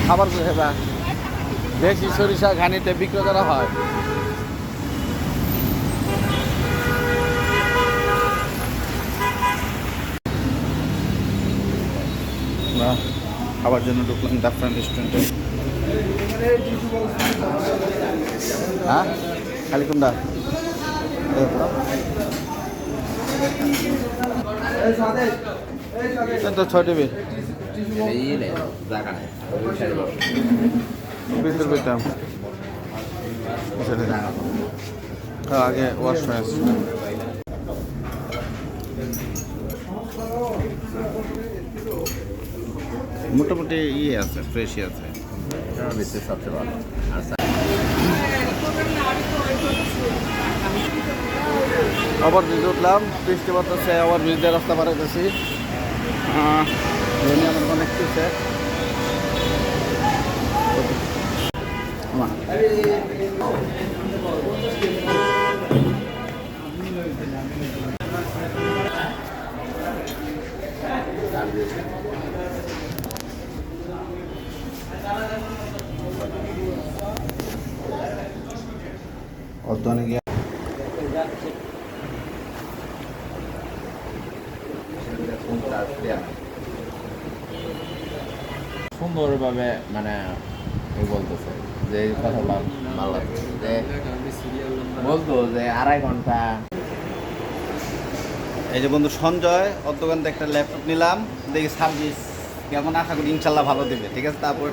খাবার খেবা দেশি সরিষা ঘানিতে বিক্রয় করা হয়। না খাবার জন্য ঢুকলাম জাফরান রেস্টুরেন্টে। হ্যাঁ খালি কোনটা তো 6 টিভি ভিতর পেতাম আগে ওয়াশ হয়ে আসছে। মোটামুটি ইয়ে আছে, ফ্রেশই আছে, সবচেয়ে ভালো। ওভার ব্রিজ উঠলাম, বৃষ্টি পড়তেছে, ওভার ব্রিজ দিয়ে রাস্তা পার হইতেছি। আমার অনেক কিছু অর্ধনে গিয়ে সুন্দরভাবে মানে বলতেছে যে কথা ভালো লাগছে যে বলতো যে 2.5 ঘন্টা। এই যে বন্ধু সঞ্জয় ওর দোকান থেকে একটা ল্যাপটপ নিলাম, দেখি সার্ভিস কেমন, আশা করি ইনশাল্লাহ ভালো দিবে। ঠিক আছে, তারপর